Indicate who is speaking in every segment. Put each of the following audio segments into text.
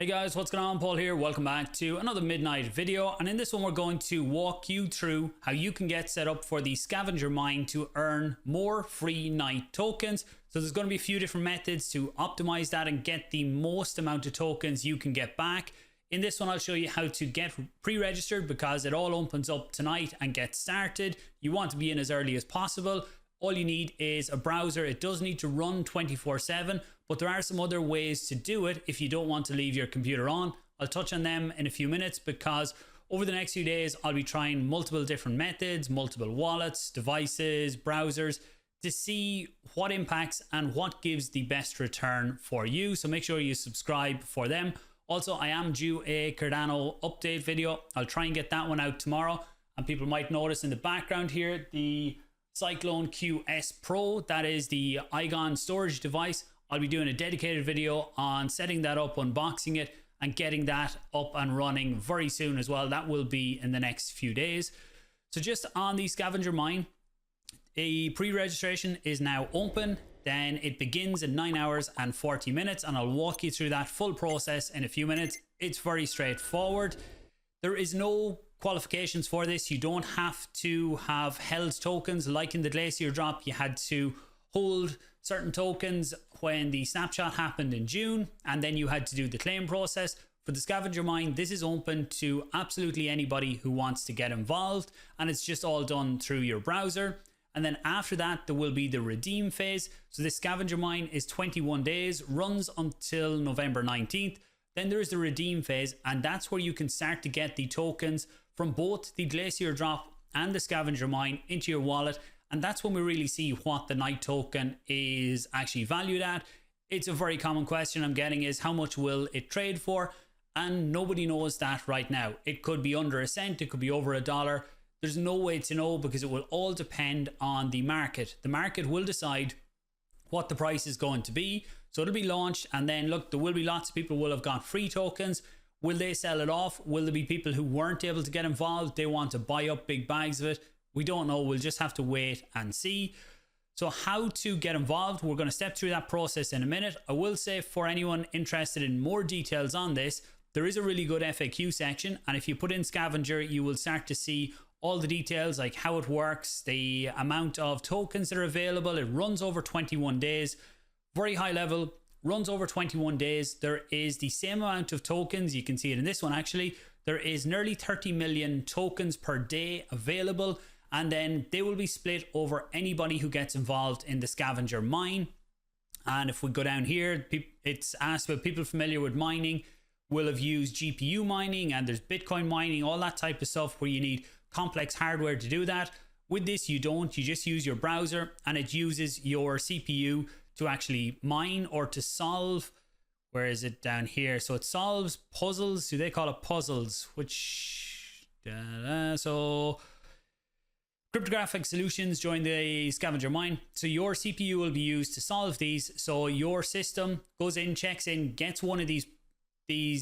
Speaker 1: Hey guys, what's going on? Paul here. Welcome back to another midnight video, and in this one we're going to walk you through how you can get set up for the scavenger mine to earn more free night tokens. So there's going to be a few different methods to optimize that and get the most amount of tokens you can get back. In this one I'll show you how to get pre-registered because it all opens up tonight and gets started. You want to be in as early as possible. All you need is a browser. It does need to run 24/7, but there are some other ways to do it if you don't want to leave your computer on. I'll touch on them in a few minutes because over the next few days I'll be trying multiple different methods, multiple wallets, devices, browsers to see what impacts and what gives the best return for you. So make sure you subscribe for them. Also, I am due a Cardano update video. I'll try and get that one out tomorrow, and people might notice in the background here the Cyclone QS Pro, that is the Igon storage device. I'll be doing a dedicated video on setting that up, unboxing it, and getting that up and running very soon as well. That will be in the next few days. So just on the scavenger mine, a pre-registration is now open. Then it begins in 9 hours and 40 minutes, and I'll walk you through that full process in a few minutes. It's very straightforward. There is no qualifications for this. You don't have to have held tokens like in the Glacier drop. You had to hold certain tokens when the snapshot happened in June, and then you had to do the claim process. For the scavenger mine, this is open to absolutely anybody who wants to get involved, and it's just all done through your browser. And then after that there will be the redeem phase. So this scavenger mine is 21 days, runs until November 19th. Then there is the redeem phase, and that's where you can start to get the tokens from both the Glacier drop and the scavenger mine into your wallet. And that's when we really see what the night token is actually valued at. It's a very common question I'm getting is how much will it trade for? And nobody knows that right now. It could be under a cent, it could be over $1. There's no way to know because it will all depend on the market. The market will decide what the price is going to be. So it'll be launched, and then look, there will be lots of people who will have got free tokens. Will they sell it off? Will there be people who weren't able to get involved? They want to buy up big bags of it. We don't know. We'll just have to wait and see. So how to get involved, we're going to step through that process in a minute. I will say for anyone interested in more details on this, there is a really good FAQ section, and if you put in scavenger, you will start to see all the details like how it works, the amount of tokens that are available. It runs over 21 days, very high level, runs over 21 days. There is the same amount of tokens. You can see it in this one actually. There is nearly 30 million tokens per day available, and then they will be split over anybody who gets involved in the scavenger mine. And if we go down here, it's asked about people familiar with mining will have used GPU mining, and there's Bitcoin mining, all that type of stuff where you need complex hardware to do that. With this you don't, you just use your browser, and it uses your CPU to actually mine or to solve. Where is it down here? So it solves puzzles. Do they call it puzzles? Which so cryptographic solutions during the scavenger mine. So your CPU will be used to solve these. So your system goes in, checks in, gets one of these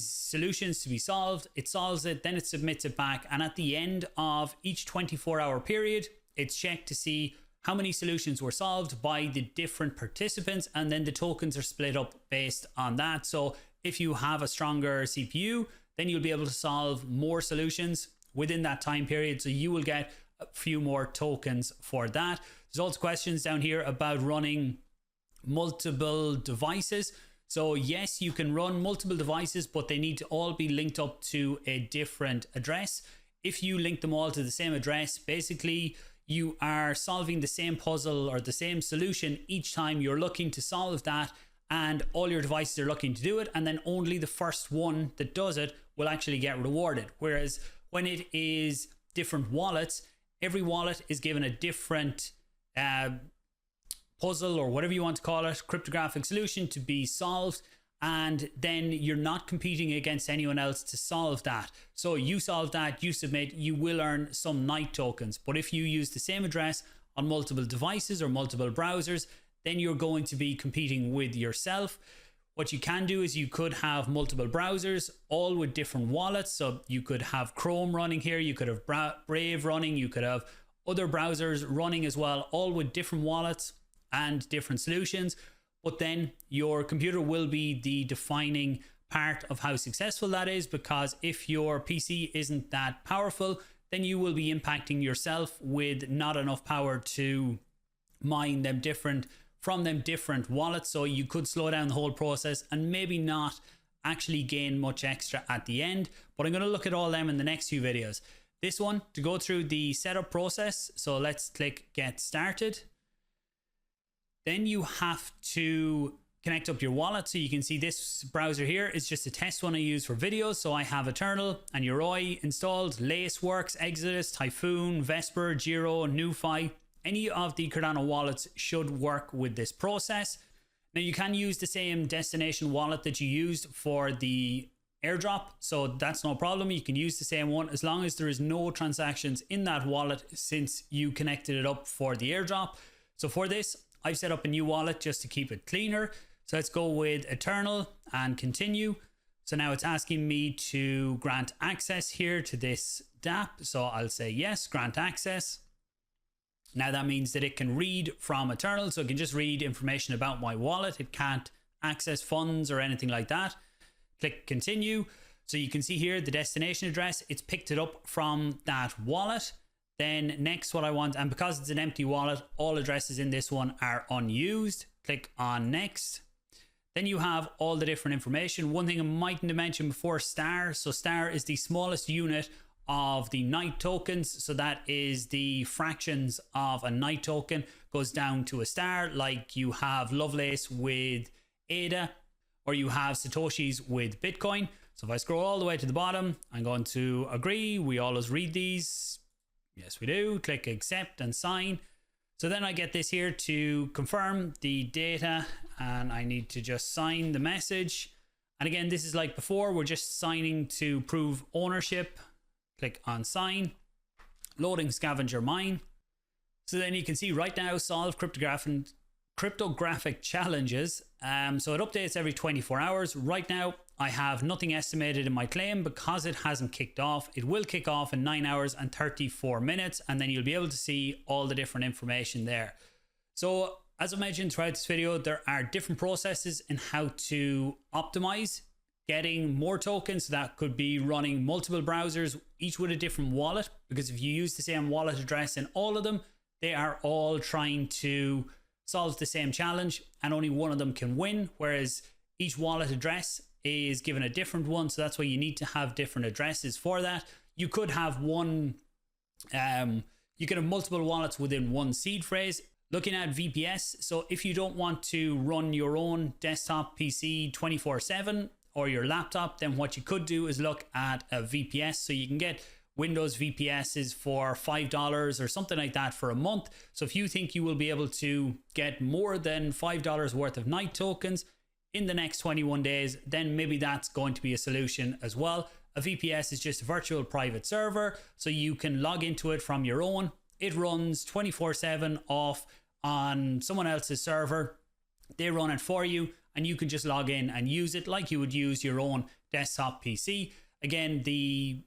Speaker 1: solutions to be solved. It solves it, then it submits it back, and at the end of each 24-hour period it's checked to see how many solutions were solved by the different participants, and then the tokens are split up based on that. So if you have a stronger CPU, then you'll be able to solve more solutions within that time period, so you will get a few more tokens for that. There's also questions down here about running multiple devices. So yes, you can run multiple devices, but they need to all be linked up to a different address. If you link them all to the same address, basically you are solving the same puzzle or the same solution each time you're looking to solve that, and all your devices are looking to do it, and then only the first one that does it will actually get rewarded. Whereas when it is different wallets, every wallet is given a different puzzle or whatever you want to call it, cryptographic solution to be solved, and then you're not competing against anyone else to solve that. So you solve that, you submit, you will earn some night tokens. But if you use the same address on multiple devices or multiple browsers, then you're going to be competing with yourself. What you can do is you could have multiple browsers all with different wallets. So you could have Chrome running here, you could have Brave running, you could have other browsers running as well, all with different wallets and different solutions. But then your computer will be the defining part of how successful that is, because if your PC isn't that powerful, then you will be impacting yourself with not enough power to mine them different wallets. So you could slow down the whole process and maybe not actually gain much extra at the end. But I'm going to look at all them in the next few videos. This one, to go through the setup process, so let's click get started. Then you have to connect up your wallet. So you can see this browser here is just a test one I use for videos. So I have Eternal and Yoroi installed, Laceworks, Exodus, Typhoon, Vesper, Giro, NuFi. Any of the Cardano wallets should work with this process. Now you can use the same destination wallet that you used for the airdrop, so that's no problem. You can use the same one as long as there is no transactions in that wallet since you connected it up for the airdrop. So for this, I've set up a new wallet just to keep it cleaner. So let's go with Eternal and continue. So now it's asking me to grant access here to this dApp. So I'll say yes, grant access. Now that means that it can read from Eternal, so it can just read information about my wallet. It can't access funds or anything like that. Click continue. So you can see here the destination address, it's picked it up from that wallet. Then next what I want, and because it's an empty wallet, all addresses in this one are unused. Click on next. Then you have all the different information. One thing I mightn't have mentioned before, star. So star is the smallest unit of the night tokens. So that is the fractions of a night token goes down to a star, like you have Lovelace with ADA or you have Satoshis with Bitcoin. So if I scroll all the way to the bottom, I'm going to agree. We always read these. Yes, we do. Click accept and sign. So then I get this here to confirm the data and I need to just sign the message. And again, this is like before, we're just signing to prove ownership. Click on sign, loading Scavenger Mine. So then you can see right now, solve cryptographic challenges. So it updates every 24 hours. Right now, I have nothing estimated in my claim because it hasn't kicked off. It will kick off in 9 hours and 34 minutes, and then you'll be able to see all the different information there. So as I mentioned throughout this video, there are different processes in how to optimize getting more tokens. So that could be running multiple browsers, each with a different wallet, because if you use the same wallet address in all of them, they are all trying to solve the same challenge and only one of them can win, whereas each wallet address is given a different one. So that's why you need to have different addresses for that. You could have you can have multiple wallets within one seed phrase. Looking at VPS, so if you don't want to run your own desktop PC 24/7 or your laptop, then what you could do is look at a VPS. So you can get Windows VPSs for $5 or something like that for a month. So if you think you will be able to get more than $5 worth of night tokens in the next 21 days, then maybe that's going to be a solution as well. A VPS is just a virtual private server, so you can log into it from your own. It runs 24/7 off on someone else's server. They run it for you and you can just log in and use it like you would use your own desktop PC. Again, the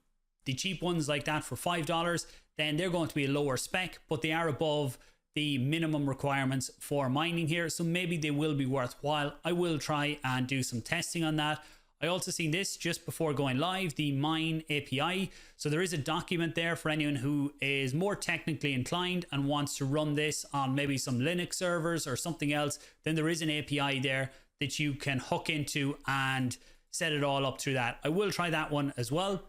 Speaker 1: cheap ones like that for $5, then they're going to be a lower spec, but they are above the minimum requirements for mining here. So maybe they will be worthwhile. I will try and do some testing on that. I also seen this just before going live, the Mine API. So there is a document there for anyone who is more technically inclined and wants to run this on maybe some Linux servers or something else. Then there is an API there that you can hook into and set it all up through that. I will try that one as well.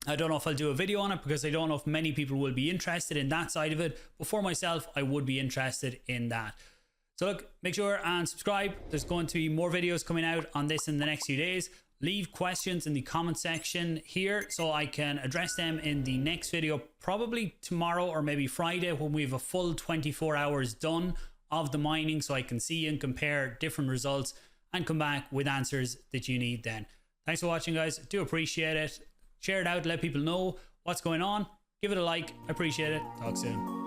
Speaker 1: I don't know if I'll do a video on it because I don't know if many people will be interested in that side of it. But for myself, I would be interested in that. So look, make sure and subscribe. There's going to be more videos coming out on this in the next few days. Leave questions in the comment section here so I can address them in the next video, probably tomorrow or maybe Friday when we have a full 24 hours done of the mining, so I can see and compare different results and come back with answers that you need then. Thanks for watching, guys. Do appreciate it. Share it out, let people know what's going on. Give it a like. I appreciate it. Talk soon.